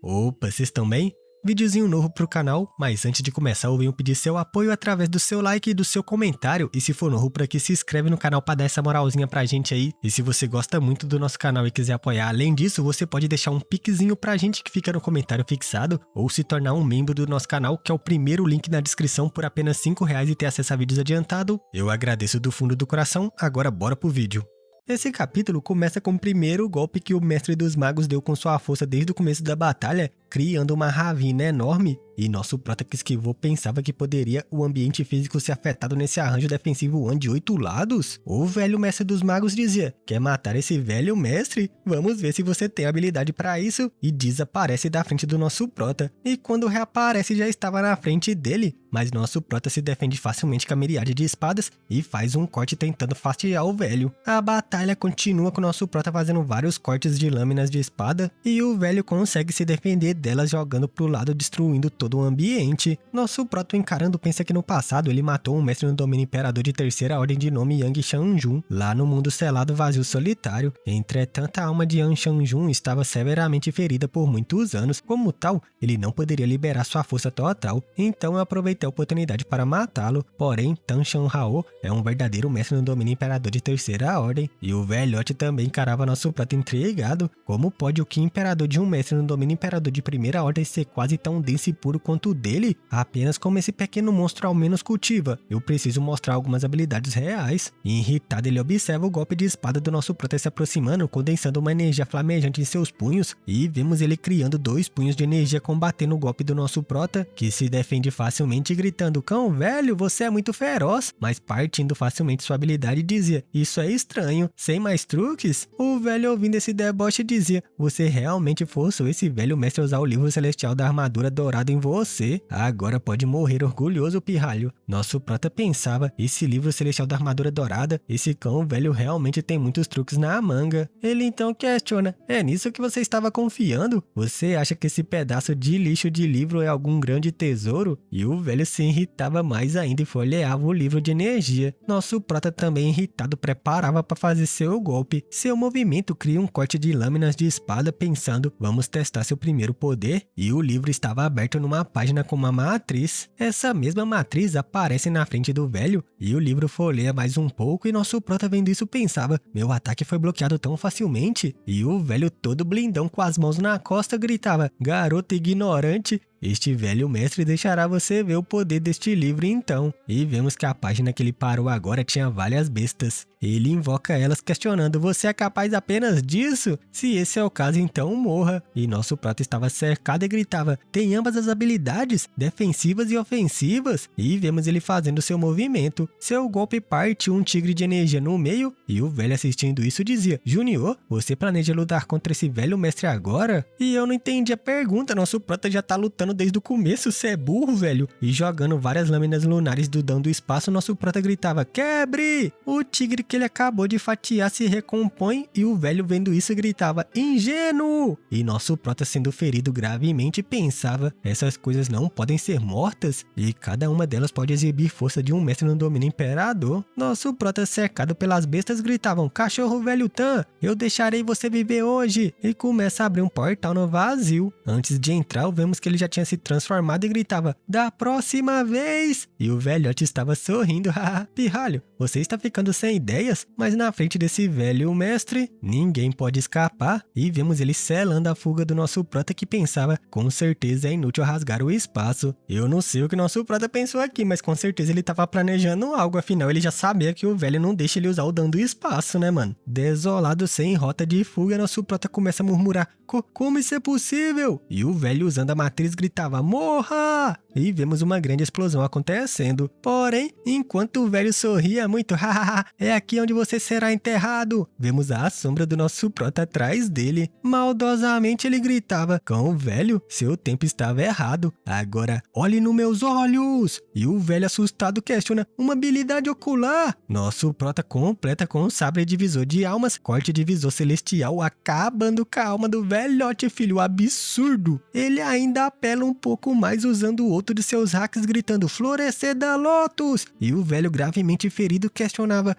Opa, vocês estão bem? Videozinho novo pro canal, mas antes de começar eu venho pedir seu apoio através do seu like e do seu comentário. E se for novo por aqui, se inscreve no canal pra dar essa moralzinha pra gente aí. E se você gosta muito do nosso canal e quiser apoiar, além disso, você pode deixar um pixinho pra gente que fica no comentário fixado, ou se tornar um membro do nosso canal, que é o primeiro link na descrição por apenas R$5 e ter acesso a vídeos adiantado. Eu agradeço do fundo do coração, agora bora pro vídeo. Esse capítulo começa com o primeiro golpe que o Mestre dos Magos deu com sua força desde o começo da batalha, criando uma ravina enorme, e nosso prota que esquivou pensava que poderia o ambiente físico ser afetado nesse arranjo defensivo de 8 lados. O velho Mestre dos Magos dizia: quer matar esse velho mestre? Vamos ver se você tem habilidade para isso, e desaparece da frente do nosso prota, e quando reaparece já estava na frente dele, mas nosso prota se defende facilmente com a miriade de espadas e faz um corte tentando fastidiar o velho. A batalha continua com nosso prota fazendo vários cortes de lâminas de espada, e o velho consegue se defender delas jogando pro lado, destruindo todo o ambiente. Nosso prota encarando pensa que no passado ele matou um mestre no domínio imperador de terceira ordem de nome Yang Shanjun, lá no mundo selado vazio solitário. Entretanto, a alma de Yang Shanjun estava severamente ferida por muitos anos, como tal, ele não poderia liberar sua força total, então eu aproveitei a oportunidade para matá-lo. Porém, Tan Shan Hao é um verdadeiro mestre no domínio imperador de terceira ordem, e o velhote também encarava nosso prota intrigado. Como pode o Ki imperador de um mestre no domínio imperador de primeira ordem ser quase tão denso e puro quanto o dele? Apenas como esse pequeno monstro ao menos cultiva, eu preciso mostrar algumas habilidades reais. E irritado, ele observa o golpe de espada do nosso prota se aproximando, condensando uma energia flamejante em seus punhos, e vemos ele criando 2 punhos de energia combatendo o golpe do nosso prota, que se defende facilmente gritando: cão velho, você é muito feroz, mas partindo facilmente sua habilidade dizia: isso é estranho, sem mais truques? O velho ouvindo esse deboche dizia: você realmente forçou esse velho mestre a usar o livro celestial da armadura dourada em você, agora pode morrer orgulhoso, pirralho. Nosso prota pensava: esse livro celestial da armadura dourada, esse cão velho realmente tem muitos truques na manga. Ele então questiona: é nisso que você estava confiando? Você acha que esse pedaço de lixo de livro é algum grande tesouro? E o velho se irritava mais ainda e folheava o livro de energia. Nosso prota também irritado preparava para fazer seu golpe. Seu movimento cria um corte de lâminas de espada pensando: vamos testar seu primeiro poder, e o livro estava aberto numa página com uma matriz. Essa mesma matriz aparece na frente do velho, e o livro folheia mais um pouco, e nosso prota vendo isso pensava: meu ataque foi bloqueado tão facilmente? E o velho todo blindão com as mãos na costa gritava: garoto ignorante, este velho mestre deixará você ver o poder deste livro então. E vemos que a página que ele parou agora tinha várias bestas. Ele invoca elas questionando: você é capaz apenas disso? Se esse é o caso, então morra. E nosso prota estava cercado e gritava: tem ambas as habilidades, defensivas e ofensivas. E vemos ele fazendo seu movimento. Seu golpe parte um tigre de energia no meio, e o velho assistindo isso dizia: Junior, você planeja lutar contra esse velho mestre agora? E eu não entendi a pergunta, nosso prota já tá lutando desde o começo, cê é burro, velho. E jogando várias lâminas lunares do dão do espaço, nosso prota gritava: quebre! O tigre que ele acabou de fatiar se recompõe, e o velho vendo isso gritava: ingênuo! E nosso prota, sendo ferido gravemente, pensava: essas coisas não podem ser mortas, e cada uma delas pode exibir força de um mestre no domínio imperador. Nosso prota, cercado pelas bestas, gritavam: cachorro velho Tan, eu deixarei você viver hoje! E começa a abrir um portal no vazio. Antes de entrar, vemos que ele já tinha se transformado e gritava: da próxima vez! E o velhote estava sorrindo: haha, pirralho, você está ficando sem ideias? Mas na frente desse velho mestre, ninguém pode escapar. E vemos ele selando a fuga do nosso prota, que pensava: com certeza é inútil rasgar o espaço. Eu não sei o que nosso prota pensou aqui, mas com certeza ele estava planejando algo, afinal ele já sabia que o velho não deixa ele usar o dano do espaço, né, mano? Desolado, sem rota de fuga, nosso prota começa a murmurar: como isso é possível? E o velho, usando a matriz, gritava: morra! E vemos uma grande explosão acontecendo. Porém, enquanto o velho sorria muito: hahaha, é aqui onde você será enterrado. Vemos a sombra do nosso prota atrás dele. Maldosamente ele gritava: cão velho, seu tempo estava errado. Agora, olhe nos meus olhos. E o velho assustado questiona: uma habilidade ocular? Nosso prota completa com um sabre divisor de almas, corte divisor celestial, acabando com a alma do velhote, filho absurdo. Ele ainda apela um pouco mais usando o outro de seus hacks, gritando: florescer da Lotus. E o velho, gravemente ferido, questionava: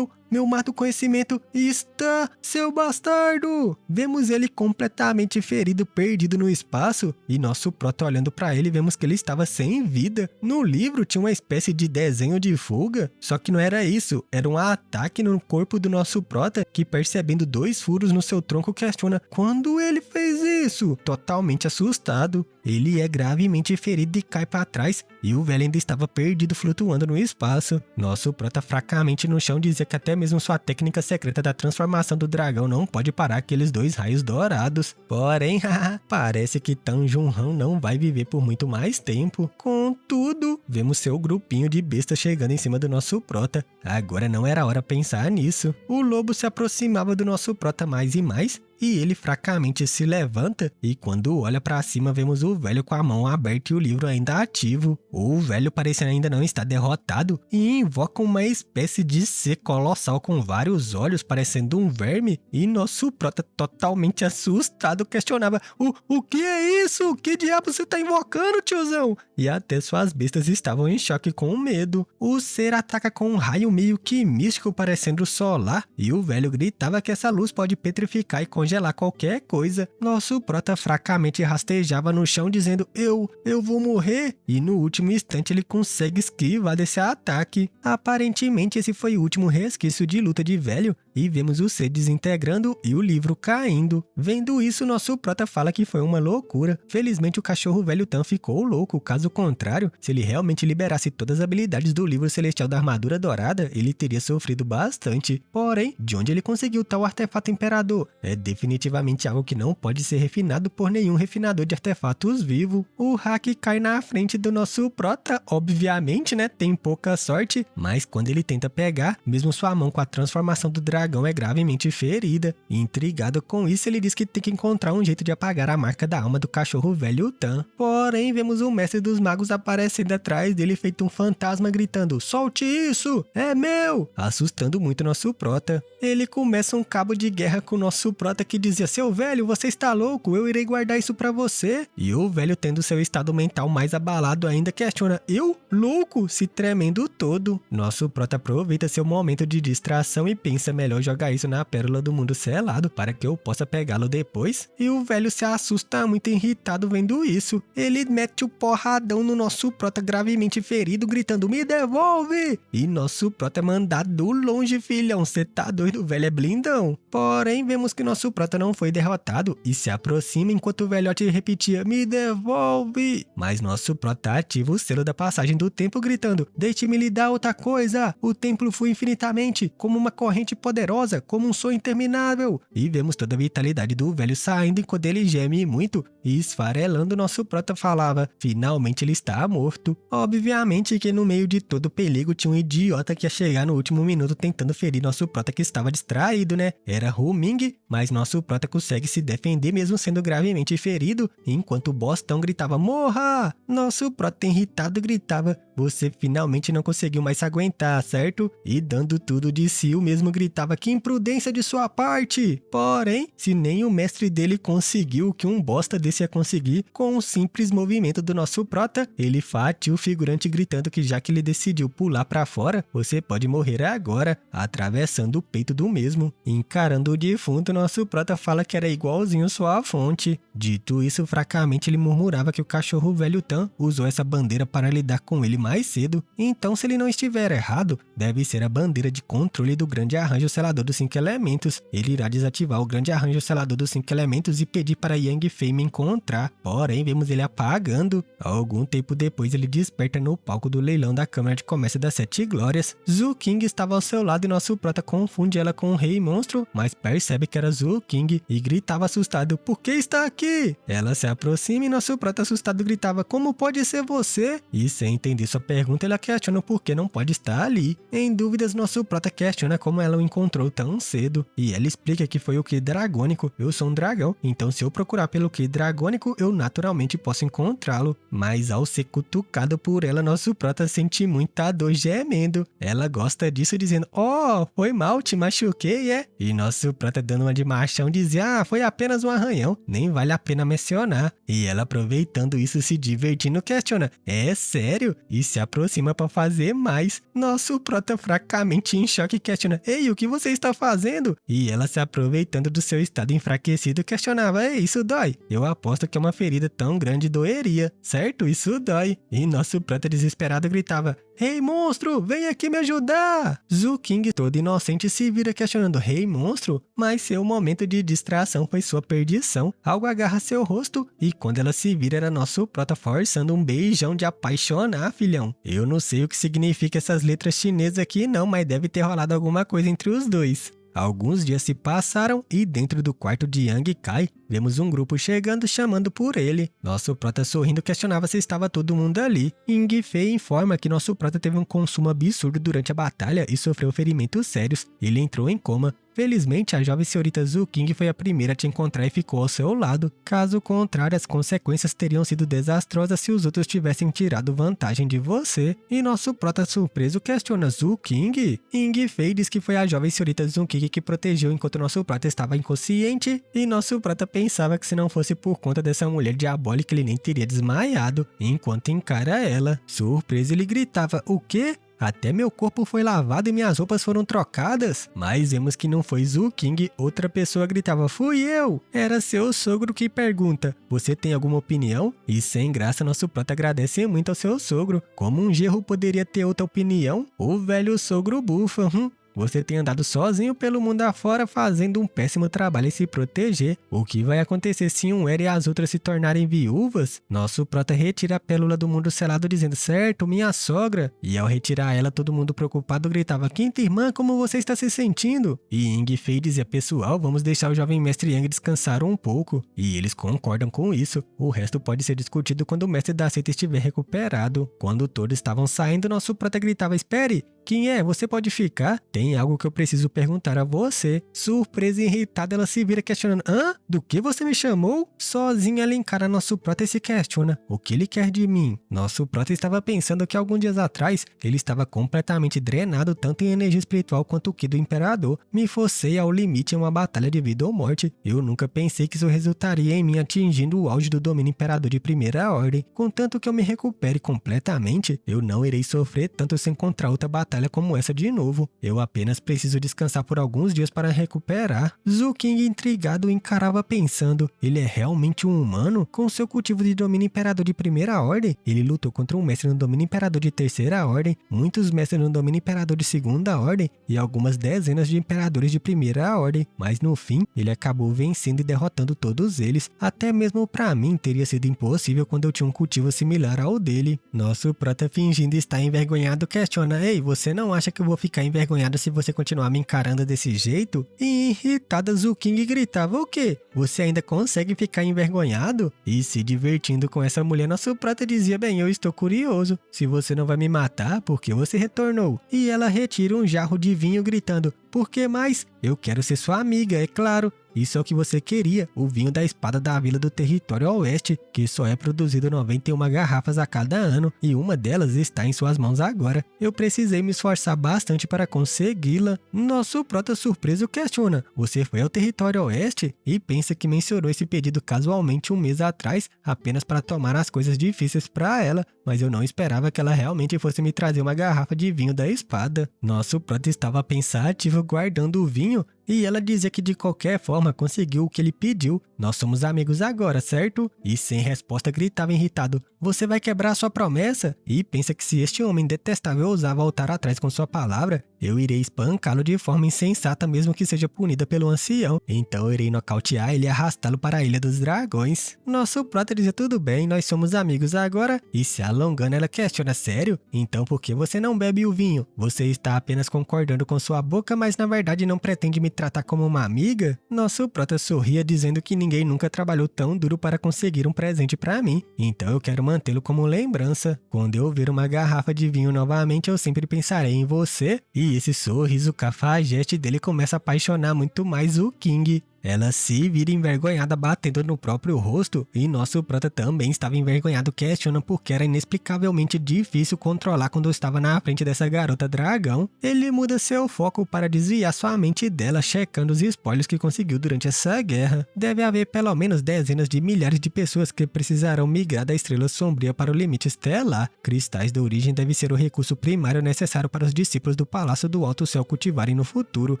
Meu mar do conhecimento está, seu bastardo! Vemos ele completamente ferido, perdido no espaço, e nosso prota olhando pra ele vemos que ele estava sem vida. No livro tinha uma espécie de desenho de fuga, só que não era isso, era um ataque no corpo do nosso prota, que percebendo 2 furos no seu tronco questiona quando ele fez isso? Totalmente assustado. Ele é gravemente ferido e cai para trás, e o velho ainda estava perdido flutuando no espaço. Nosso prota fracamente no chão dizia que até mesmo sua técnica secreta da transformação do dragão não pode parar aqueles 2 raios dourados. Porém, parece que Tan Junhan não vai viver por muito mais tempo. Contudo, vemos seu grupinho de bestas chegando em cima do nosso prota. Agora não era hora pensar nisso. O lobo se aproximava do nosso prota mais e mais, e ele fracamente se levanta, e quando olha para cima vemos o velho com a mão aberta e o livro ainda ativo. O velho parecendo ainda não estar derrotado e invoca uma espécie de ser colossal com vários olhos parecendo um verme, e nosso prota totalmente assustado questionava: O que é isso? Que diabo você tá invocando, tiozão? E até suas bestas estavam em choque com medo. O ser ataca com um raio meio que místico parecendo solar, e o velho gritava que essa luz pode petrificar e congelar qualquer coisa. Nosso prota fracamente rastejava no chão dizendo: eu vou morrer, e no último instante ele consegue esquivar desse ataque. Aparentemente esse foi o último resquício de luta de velho, e vemos o ser desintegrando e o livro caindo. Vendo isso, nosso prota fala que foi uma loucura. Felizmente o cachorro velho Tan ficou louco, caso contrário, se ele realmente liberasse todas as habilidades do livro celestial da armadura dourada, ele teria sofrido bastante. Porém, de onde ele conseguiu tal artefato imperador? É definitivamente algo que não pode ser refinado por nenhum refinador de artefatos vivo. O hack cai na frente do nosso prota, obviamente, né? Tem pouca sorte, mas quando ele tenta pegar, mesmo sua mão com a transformação do dragão é gravemente ferida. Intrigado com isso, ele diz que tem que encontrar um jeito de apagar a marca da alma do cachorro velho Tan. Porém, vemos o mestre dos magos aparecendo atrás dele feito um fantasma gritando: solte isso! É meu! Assustando muito nosso prota. Ele começa um cabo de guerra com o nosso prota que dizia: seu velho, você está louco, eu irei guardar isso pra você. E o velho, tendo seu estado mental mais abalado ainda, questiona: eu? Louco? Se tremendo todo. Nosso prota aproveita seu momento de distração e pensa melhor jogar isso na pérola do mundo selado para que eu possa pegá-lo depois. E o velho se assusta muito irritado vendo isso. Ele mete o porradão no nosso prota gravemente ferido, gritando: me devolve! E nosso prota é mandado longe, filhão, cê tá doido, o velho é blindão. Porém, vemos que nosso prota não foi derrotado e se aproxima enquanto o velhote repetia: me devolve! Mas nosso prota ativa o selo da passagem do tempo gritando: deixe-me lhe dar outra coisa! O templo flui infinitamente, como uma corrente poderosa, como um sonho interminável. E vemos toda a vitalidade do velho saindo enquanto ele geme muito e esfarelando nosso prota falava: finalmente ele está morto. Obviamente que no meio de todo o perigo tinha um idiota que ia chegar no último minuto tentando ferir nosso prota que estava distraído, né? Era Hu-Ming, mas nosso prota consegue se defender mesmo sendo gravemente ferido, enquanto o Bostão gritava: morra! Nosso prota irritado gritava: você finalmente não conseguiu mais se aguentar, certo? E dando tudo de si, o mesmo gritava: que imprudência de sua parte! Porém, se nem o mestre dele conseguiu o que um bosta desse ia conseguir, com um simples movimento do nosso prota, ele fatia o figurante gritando que já que ele decidiu pular pra fora, você pode morrer agora, atravessando o peito do mesmo. Encarando o defunto, nosso prota fala que era igualzinho sua fonte. Dito isso, fracamente ele murmurava que o cachorro velho Tan usou essa bandeira para lidar com ele mais cedo. Então, se ele não estiver errado, deve ser a bandeira de controle do grande arranjo selador dos 5 elementos. Ele irá desativar o grande arranjo selador dos 5 elementos e pedir para Yang Fei me encontrar. Porém, vemos ele apagando. Algum tempo depois, ele desperta no palco do leilão da Câmara de Comércio das 7 Glórias. Zhu King estava ao seu lado e nosso prota confunde ela com o Rei Monstro, mas percebe que era Zhu King e gritava assustado: por que está aqui? Ela se aproxima e nosso prota assustado gritava: como pode ser você? E sem entender sua pergunta, ela questiona por que não pode estar ali. Em dúvidas, nosso prota questiona como ela o encontrou tão cedo. E ela explica que foi o Ki dragônico. Eu sou um dragão, então se eu procurar pelo Ki dragônico, eu naturalmente posso encontrá-lo. Mas ao ser cutucado por ela, nosso prota sente muita dor gemendo. Ela gosta disso dizendo: oh, foi mal, te machuquei, é? E nosso prota dando uma de machão dizia: foi apenas um arranhão, nem vale a pena mencionar. E ela, aproveitando isso, se divertindo, questiona: é sério? E se aproxima para fazer mais. Nosso prota, fracamente em choque, questiona: ei, o que você está fazendo? E ela, se aproveitando do seu estado enfraquecido, questionava: ei, isso dói? Eu aposto que uma ferida tão grande doeria, certo? Isso dói. E nosso prota, desesperado, gritava: ei, monstro, vem aqui me ajudar! Zooking, todo inocente, se vira questionando: ei, monstro? Mas seu momento de distração foi sua perdição. Algo agarra seu rosto e quando ela se vira, era nosso prota forçando um beijão de apaixonar, filhão. Eu não sei o que significa essas letras chinesas aqui não, mas deve ter rolado alguma coisa entre os dois. Alguns dias se passaram e dentro do quarto de Yang Kai, vemos um grupo chegando chamando por ele. Nosso prota, sorrindo, questionava se estava todo mundo ali. Ying Fei informa que nosso prota teve um consumo absurdo durante a batalha e sofreu ferimentos sérios. Ele entrou em coma. Felizmente, a jovem senhorita Zooking foi a primeira a te encontrar e ficou ao seu lado. Caso contrário, as consequências teriam sido desastrosas se os outros tivessem tirado vantagem de você. E nosso prota, surpreso, questiona: Zooking? Ying Fei diz que foi a jovem senhorita Zooking que protegeu enquanto nosso prota estava inconsciente. E nosso prota pensava que se não fosse por conta dessa mulher diabólica, ele nem teria desmaiado. Enquanto encara ela, surpreso, ele gritava: o quê? Até meu corpo foi lavado e minhas roupas foram trocadas. Mas vemos que não foi Zooking, outra pessoa gritava: fui eu! Era seu sogro que pergunta: você tem alguma opinião? E sem graça, nosso prota agradece muito ao seu sogro. Como um gerro poderia ter outra opinião? O velho sogro bufa. Você tem andado sozinho pelo mundo afora fazendo um péssimo trabalho em se proteger. O que vai acontecer se um era e as outras se tornarem viúvas? Nosso prota retira a pílula do mundo selado dizendo: certo, minha sogra. E ao retirar ela, todo mundo preocupado gritava: quinta irmã, como você está se sentindo? E Ying Fei dizia: pessoal, vamos deixar o jovem mestre Yang descansar um pouco. E eles concordam com isso. O resto pode ser discutido quando o mestre da seita estiver recuperado. Quando todos estavam saindo, nosso prota gritava: espere! Quem é? Você pode ficar? Tem algo que eu preciso perguntar a você. Surpresa e irritada, ela se vira questionando: hã? Do que você me chamou? Sozinha ela encara nosso prota e se questiona: o que ele quer de mim? Nosso prota estava pensando que alguns dias atrás ele estava completamente drenado tanto em energia espiritual quanto o ki do imperador. Me forcei ao limite em uma batalha de vida ou morte. Eu nunca pensei que isso resultaria em mim atingindo o auge do domínio imperador de primeira ordem. Contanto que eu me recupere completamente, eu não irei sofrer tanto se encontrar outra batalha como essa de novo. Eu apenas preciso descansar por alguns dias para recuperar. Zooking, intrigado, encarava pensando: ele é realmente um humano? Com seu cultivo de domínio imperador de primeira ordem, ele lutou contra um mestre no domínio imperador de terceira ordem, muitos mestres no domínio imperador de segunda ordem e algumas dezenas de imperadores de primeira ordem, mas no fim, ele acabou vencendo e derrotando todos eles. Até mesmo para mim teria sido impossível quando eu tinha um cultivo similar ao dele. Nosso prota, fingindo estar envergonhado, questiona: ei, você não acha que eu vou ficar envergonhado se você continuar me encarando desse jeito? E irritada, Zooking gritava: o quê? Você ainda consegue ficar envergonhado? E se divertindo com essa mulher, nosso prota dizia: bem, eu estou curioso. Se você não vai me matar, por que você retornou? E ela retira um jarro de vinho gritando: por que mais? Eu quero ser sua amiga, é claro. Isso é o que você queria, o vinho da espada da vila do território oeste, que só é produzido 91 garrafas a cada ano, e uma delas está em suas mãos agora. Eu precisei me esforçar bastante para consegui-la. Nosso prota, surpreso, questiona: você foi ao território oeste? E pensa que mencionou esse pedido casualmente um mês atrás, apenas para tomar as coisas difíceis para ela, mas eu não esperava que ela realmente fosse me trazer uma garrafa de vinho da espada. Nosso prota estava pensativo guardando o vinho, e ela dizia que de qualquer forma conseguiu o que ele pediu. Nós somos amigos agora, certo? E sem resposta gritava irritado: você vai quebrar sua promessa? E pensa que se este homem detestável ousar voltar atrás com sua palavra, eu irei espancá-lo de forma insensata, mesmo que seja punida pelo ancião. Então eu irei nocautear ele e arrastá-lo para a Ilha dos Dragões. Nosso prota dizia: tudo bem, nós somos amigos agora. E se alongando, ela questiona: sério? Então por que você não bebe o vinho? Você está apenas concordando com sua boca, mas na verdade não pretende me tratar como uma amiga? Nosso prota sorria, dizendo que ninguém nunca trabalhou tão duro para conseguir um presente para mim. Então eu quero mantê-lo como lembrança. Quando eu ver uma garrafa de vinho novamente, eu sempre pensarei em você. E esse sorriso cafajeste dele começa a apaixonar muito mais o King. Ela se vira envergonhada batendo no próprio rosto e nosso prota também estava envergonhado, questiona porque era inexplicavelmente difícil controlar quando estava na frente dessa garota dragão. Ele muda seu foco para desviar sua mente dela, checando os spoilers que conseguiu durante essa guerra. Deve haver pelo menos dezenas de milhares de pessoas que precisarão migrar da estrela sombria para o limite estelar. Cristais da origem deve ser o recurso primário necessário para os discípulos do Palácio do Alto Céu cultivarem no futuro,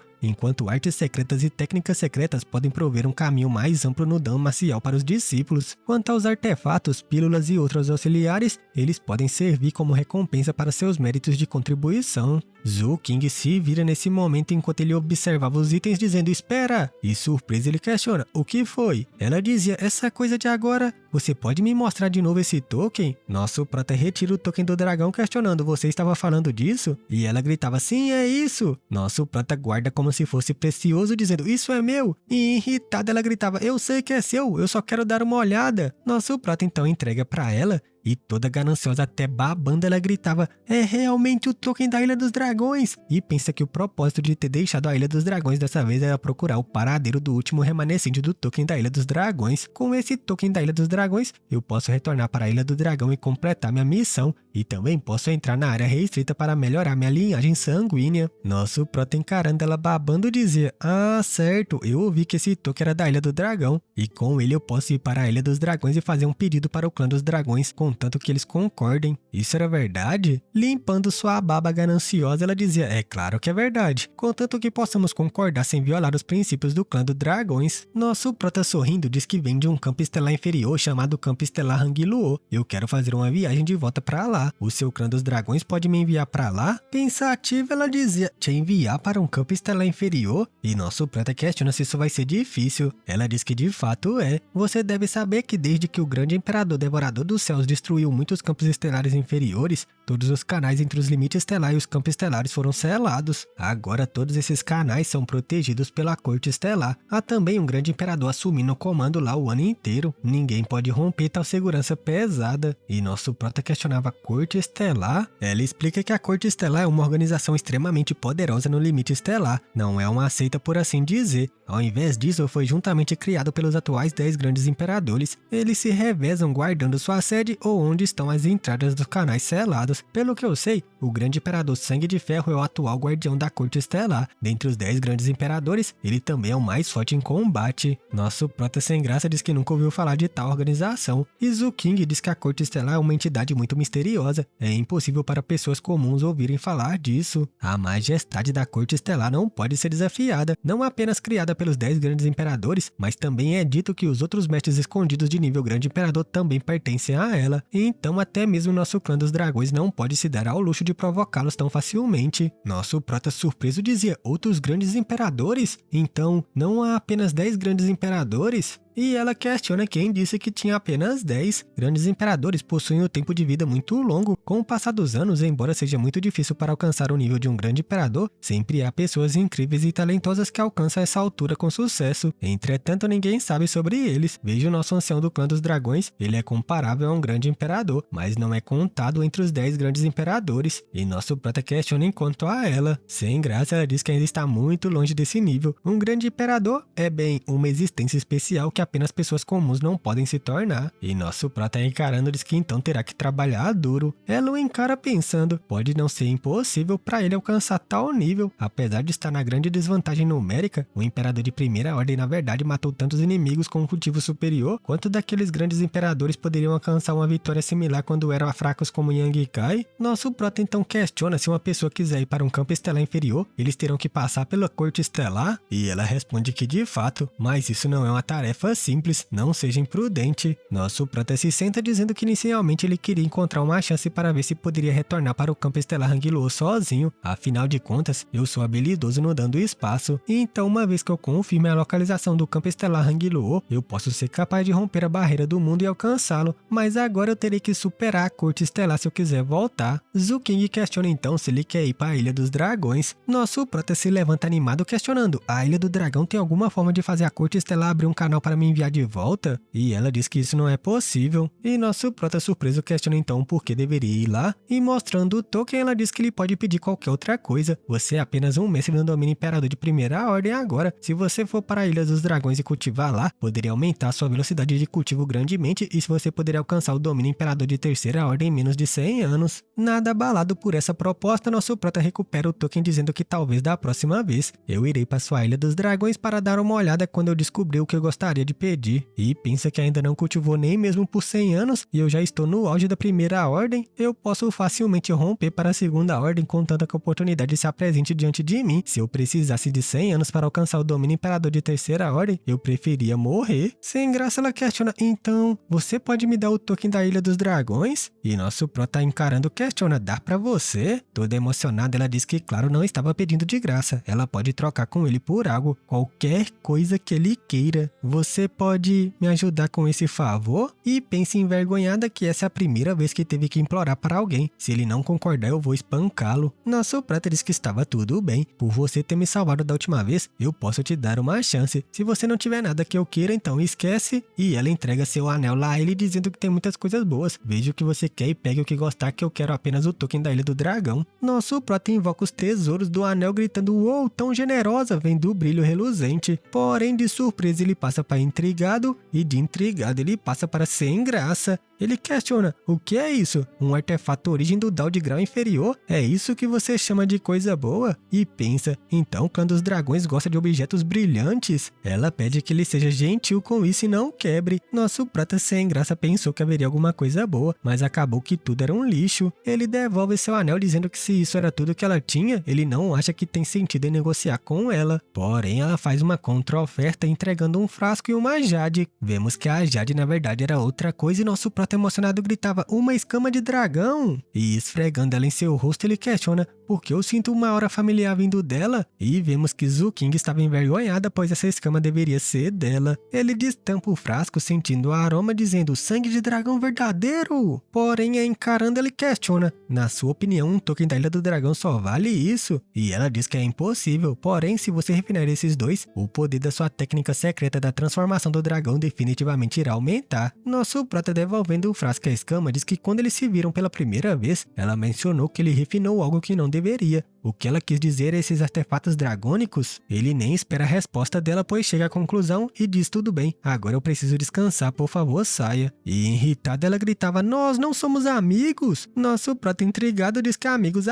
enquanto artes secretas e técnicas secretas podem prover um caminho mais amplo no dano marcial para os discípulos. Quanto aos artefatos, pílulas e outros auxiliares, eles podem servir como recompensa para seus méritos de contribuição. Zhu King se vira nesse momento enquanto ele observava os itens, dizendo espera, e surpreso ele questiona, o que foi? Ela dizia, essa coisa de agora, você pode me mostrar de novo esse token? Nosso prota retira o token do dragão questionando, você estava falando disso? E ela gritava, sim, é isso. Nosso prota guarda como se fosse precioso, dizendo, isso é meu. E irritada ela gritava, eu sei que é seu, eu só quero dar uma olhada. Nosso prota então entrega para ela. E toda gananciosa, até babando, ela gritava, é realmente o token da Ilha dos Dragões! E pensa que o propósito de ter deixado a Ilha dos Dragões dessa vez era procurar o paradeiro do último remanescente do token da Ilha dos Dragões. Com esse token da Ilha dos Dragões, eu posso retornar para a Ilha do Dragão e completar minha missão. E também posso entrar na área restrita para melhorar minha linhagem sanguínea. Nosso prota encarando ela babando dizia, ah, certo, eu ouvi que esse token era da Ilha do Dragão. E com ele eu posso ir para a Ilha dos Dragões e fazer um pedido para o clã dos dragões, contanto que eles concordem. Isso era verdade? Limpando sua baba gananciosa, ela dizia, é claro que é verdade, contanto que possamos concordar sem violar os princípios do clã dos dragões. Nosso prota sorrindo diz que vem de um campo estelar inferior chamado Campo Estelar Hangluo. Eu quero fazer uma viagem de volta para lá. O seu clã dos dragões pode me enviar para lá? Pensativa, ela dizia, te enviar para um campo estelar inferior? E nosso prota questiona se isso vai ser difícil. Ela diz que de fato é. Você deve saber que desde que o grande imperador devorador dos céus destruiu muitos campos estelares inferiores, todos os canais entre os limites estelar e os campos estelares foram selados. Agora todos esses canais são protegidos pela corte estelar. Há também um grande imperador assumindo o comando lá o ano inteiro. Ninguém pode romper tal segurança pesada. E nosso prota questionava corte estelar? Ela explica que a corte estelar é uma organização extremamente poderosa no limite estelar. Não é uma seita por assim dizer. Ao invés disso, foi juntamente criado pelos atuais 10 grandes imperadores. Eles se revezam guardando sua sede ou onde estão as entradas dos canais selados. Pelo que eu sei, o grande imperador Sangue de Ferro é o atual guardião da corte estelar. Dentre os 10 grandes imperadores, ele também é o mais forte em combate. Nosso prota sem graça diz que nunca ouviu falar de tal organização. E Zhu King diz que a corte estelar é uma entidade muito misteriosa. É impossível para pessoas comuns ouvirem falar disso. A majestade da corte estelar não pode ser desafiada. Não apenas criada pelos 10 grandes imperadores, mas também é dito que os outros mestres escondidos de nível grande imperador também pertencem a ela. Então até mesmo nosso clã dos dragões não pode se dar ao luxo de provocá-los tão facilmente. Nosso prota surpreso dizia, outros grandes imperadores? Então não há apenas 10 grandes imperadores? E ela questiona quem disse que tinha apenas 10. Grandes imperadores possuem um tempo de vida muito longo. Com o passar dos anos, embora seja muito difícil para alcançar o nível de um grande imperador, sempre há pessoas incríveis e talentosas que alcançam essa altura com sucesso. Entretanto, ninguém sabe sobre eles. Veja o nosso ancião do clã dos dragões. Ele é comparável a um grande imperador, mas não é contado entre os 10 grandes imperadores. E nosso prota questiona enquanto a ela. Sem graça, ela diz que ainda está muito longe desse nível. Um grande imperador é bem uma existência especial que apenas pessoas comuns não podem se tornar. E nosso prota encarando diz que então terá que trabalhar duro. Ela o encara pensando, pode não ser impossível para ele alcançar tal nível. Apesar de estar na grande desvantagem numérica, o imperador de primeira ordem na verdade matou tantos inimigos com um cultivo superior, quanto daqueles grandes imperadores poderiam alcançar uma vitória similar quando eram fracos como Yang Kai. Nosso prota então questiona se uma pessoa quiser ir para um campo estelar inferior, eles terão que passar pela corte estelar? E ela responde que de fato, mas isso não é uma tarefa simples, não seja imprudente. Nosso prota se senta dizendo que inicialmente ele queria encontrar uma chance para ver se poderia retornar para o campo estelar Hangluo sozinho. Afinal de contas, eu sou habilidoso no dando espaço, e então uma vez que eu confirme a localização do campo estelar Hangluo, eu posso ser capaz de romper a barreira do mundo e alcançá-lo, mas agora eu terei que superar a corte estelar se eu quiser voltar. Zhu King questiona então se ele quer ir para a Ilha dos Dragões. Nosso prota se levanta animado questionando, a Ilha do Dragão tem alguma forma de fazer a corte estelar abrir um canal para me me enviar de volta? E ela diz que isso não é possível. E nosso prota surpreso questiona então por que deveria ir lá. E mostrando o token, ela diz que ele pode pedir qualquer outra coisa. Você é apenas um mestre no domínio imperador de primeira ordem agora. Se você for para a Ilha dos Dragões e cultivar lá, poderia aumentar sua velocidade de cultivo grandemente e se você poderia alcançar o domínio imperador de terceira ordem em menos de 100 anos. Nada abalado por essa proposta, nosso prota recupera o token dizendo que talvez da próxima vez eu irei para sua Ilha dos Dragões para dar uma olhada quando eu descobrir o que eu gostaria de pedir. E pensa que ainda não cultivou nem mesmo por 100 anos e eu já estou no auge da primeira ordem? Eu posso facilmente romper para a segunda ordem contanto que a oportunidade se apresente diante de mim. Se eu precisasse de 100 anos para alcançar o domínio imperador de terceira ordem, eu preferia morrer. Sem graça, ela questiona, então, você pode me dar o token da Ilha dos Dragões? E nosso prota encarando questiona, dá pra você? Toda emocionada, ela diz que claro, não estava pedindo de graça. Ela pode trocar com ele por algo, qualquer coisa que ele queira. Você pode me ajudar com esse favor? E pensa envergonhada que essa é a primeira vez que teve que implorar para alguém. Se ele não concordar, eu vou espancá-lo. Nosso prata diz que estava tudo bem. Por você ter me salvado da última vez, eu posso te dar uma chance. Se você não tiver nada que eu queira, então esquece. E ela entrega seu anel lá a ele dizendo que tem muitas coisas boas. Veja o que você quer e pegue o que gostar que eu quero apenas o token da Ilha do Dragão. Nosso prota invoca os tesouros do anel gritando, uou, tão generosa, vendo o brilho reluzente. Porém, de surpresa ele passa para intrigado e de intrigado ele passa para sem graça. Ele questiona, o que é isso? Um artefato origem do Dao de grau inferior? É isso que você chama de coisa boa? E pensa, então quando os dragões gostam de objetos brilhantes, ela pede que ele seja gentil com isso e não quebre. Nosso prata sem graça pensou que haveria alguma coisa boa, mas acabou que tudo era um lixo. Ele devolve seu anel dizendo que se isso era tudo que ela tinha, ele não acha que tem sentido em negociar com ela. Porém, ela faz uma contra-oferta entregando um frasco e uma Jade. Vemos que a Jade na verdade era outra coisa e nosso prata emocionado gritava, uma escama de dragão! E esfregando ela em seu rosto, ele questiona, por que eu sinto uma aura familiar vindo dela? E vemos que Zuking estava envergonhada, pois essa escama deveria ser dela. Ele destampa o frasco, sentindo o aroma, dizendo, sangue de dragão verdadeiro! Porém, encarando, ele questiona, na sua opinião, um token da Ilha do Dragão só vale isso? E ela diz que é impossível, porém, se você refinar esses dois, o poder da sua técnica secreta da transformação do dragão definitivamente irá aumentar. Nosso prota devolvendo o frasco à escama diz que quando eles se viram pela primeira vez, ela mencionou que ele refinou algo que não deveria. O que ela quis dizer a esses artefatos dragônicos? Ele nem espera a resposta dela, pois chega à conclusão e diz tudo bem, agora eu preciso descansar, por favor saia. E irritada ela gritava, nós não somos amigos? Nosso prota intrigado diz que amigos,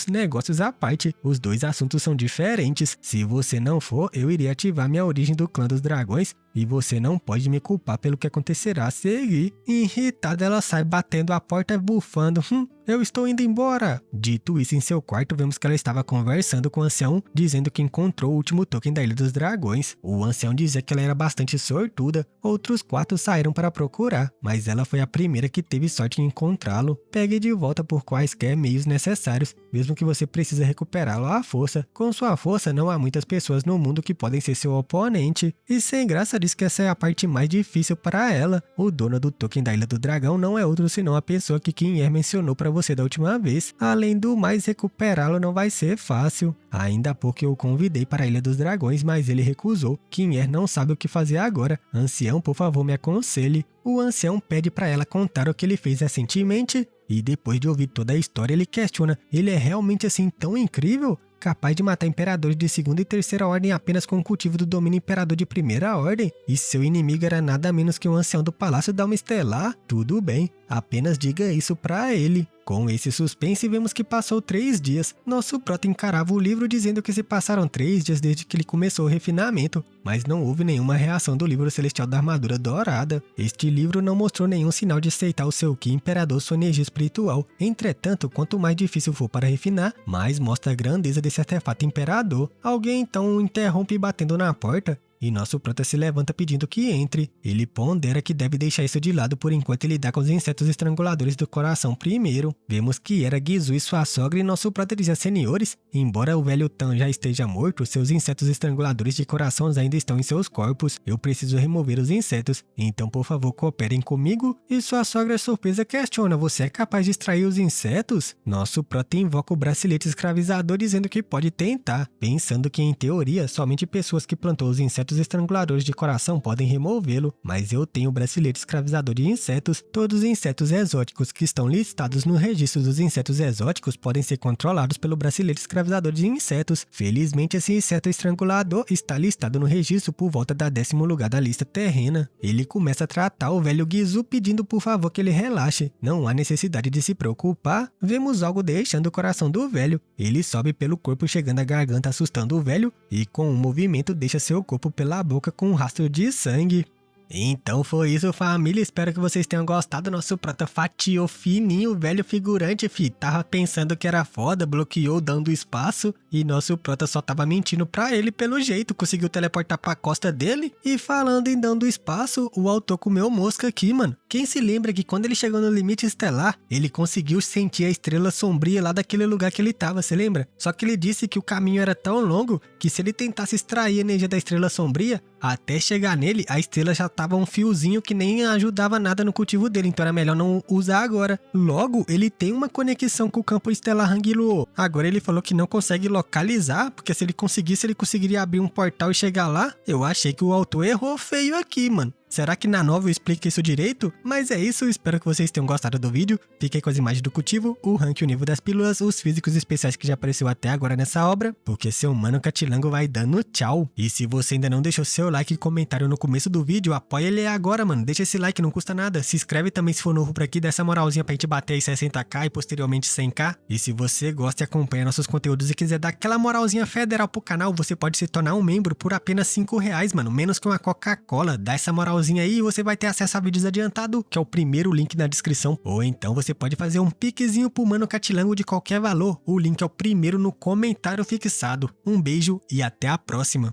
negócios à parte, os dois assuntos são diferentes. Se você não for, eu iria ativar minha origem do clã dos dragões e você não pode me culpar pelo que acontecerá a seguir. Irritada ela sai batendo a porta bufando, eu estou indo embora. Dito isso em seu quarto, vemos que ela estava conversando com o ancião, dizendo que encontrou o último token da Ilha dos Dragões. O ancião dizia que ela era bastante sortuda, outros 4 saíram para procurar, mas ela foi a primeira que teve sorte em encontrá-lo. Pegue de volta por quaisquer meios necessários, mesmo que você precise recuperá-lo à força. Com sua força, não há muitas pessoas no mundo que podem ser seu oponente. E sem graça diz que essa é a parte mais difícil para ela. O dono do token da Ilha do Dragão não é outro senão a pessoa que Kinyer mencionou para você da última vez. Além do mais, recuperá-lo não vai ser fácil. Ainda há pouco eu o convidei para a Ilha dos Dragões, mas ele recusou. Kinyer não sabe o que fazer agora. Ancião, por favor, me aconselhe. O ancião pede para ela contar o que ele fez recentemente. E depois de ouvir toda a história, ele questiona, ele é realmente assim tão incrível? Capaz de matar imperadores de segunda e terceira ordem apenas com o cultivo do domínio imperador de primeira ordem? E seu inimigo era nada menos que um ancião do Palácio da Alma Estelar? Tudo bem, apenas diga isso pra ele. Com esse suspense, vemos que passou 3 dias. Nosso prota encarava o livro dizendo que se passaram 3 dias desde que ele começou o refinamento, mas não houve nenhuma reação do livro celestial da armadura dourada. Este livro não mostrou nenhum sinal de aceitar o seu Ki Imperador sua energia espiritual. Entretanto, quanto mais difícil for para refinar, mais mostra a grandeza desse artefato imperador. Alguém então o interrompe batendo na porta. E nosso prota se levanta pedindo que entre. Ele pondera que deve deixar isso de lado por enquanto ele lidar com os insetos estranguladores do coração primeiro. Vemos que era Gizu e sua sogra e nosso prota dizia, senhores, embora o velho Tan já esteja morto, seus insetos estranguladores de corações ainda estão em seus corpos. Eu preciso remover os insetos, então por favor cooperem comigo. E sua sogra surpresa questiona, você é capaz de extrair os insetos? Nosso prota invoca o bracelete escravizador dizendo que pode tentar, pensando que em teoria somente pessoas que plantou os insetos insetos estranguladores de coração podem removê-lo, mas eu tenho o bracelete escravizador de insetos. Todos os insetos exóticos que estão listados no registro dos insetos exóticos podem ser controlados pelo bracelete escravizador de insetos. Felizmente, esse inseto estrangulador está listado no registro por volta da 10º lugar da lista terrena. Ele começa a tratar o velho Gizu pedindo por favor que ele relaxe. Não há necessidade de se preocupar. Vemos algo deixando o coração do velho. Ele sobe pelo corpo chegando à garganta assustando o velho e com um movimento deixa seu corpo pela boca com um rastro de sangue. Então foi isso, família, espero que vocês tenham gostado. Nosso prota fatiou fininho o velho figurante, tava pensando que era foda, bloqueou dando espaço e nosso prota só tava mentindo pra ele pelo jeito, conseguiu teleportar pra costa dele. E falando em dando espaço, o autor comeu mosca aqui, mano. Quem se lembra que quando ele chegou no limite estelar, ele conseguiu sentir a estrela sombria lá daquele lugar que ele tava, você lembra? Só que ele disse que o caminho era tão longo que se ele tentasse extrair a energia da estrela sombria, até chegar nele, a estrela já tava um fiozinho que nem ajudava nada no cultivo dele, então era melhor não usar agora. Logo, ele tem uma conexão com o campo estelar Hangluo. Agora ele falou que não consegue localizar, porque se ele conseguisse, ele conseguiria abrir um portal e chegar lá. Eu achei que o autor errou feio aqui, mano. Será que na nova eu explico isso direito? Mas é isso, espero que vocês tenham gostado do vídeo. Fiquei com as imagens do cultivo, o rank e o nível das pílulas, os físicos especiais que já apareceu até agora nessa obra, porque seu mano Catilango vai dando tchau. E se você ainda não deixou seu like e comentário no começo do vídeo, apoia ele agora, mano. Deixa esse like, não custa nada. Se inscreve também se for novo por aqui, dá essa moralzinha pra gente bater aí 60k e posteriormente 100k. E se você gosta e acompanha nossos conteúdos e quiser dar aquela moralzinha federal pro canal, você pode se tornar um membro por apenas R$5, mano. Menos que uma Coca-Cola. Dá essa moralzinha aí e você vai ter acesso a vídeos adiantado, que é o primeiro link na descrição. Ou então você pode fazer um piquezinho pro mano Catilango de qualquer valor. O link é o primeiro no comentário fixado. Um beijo e até a próxima.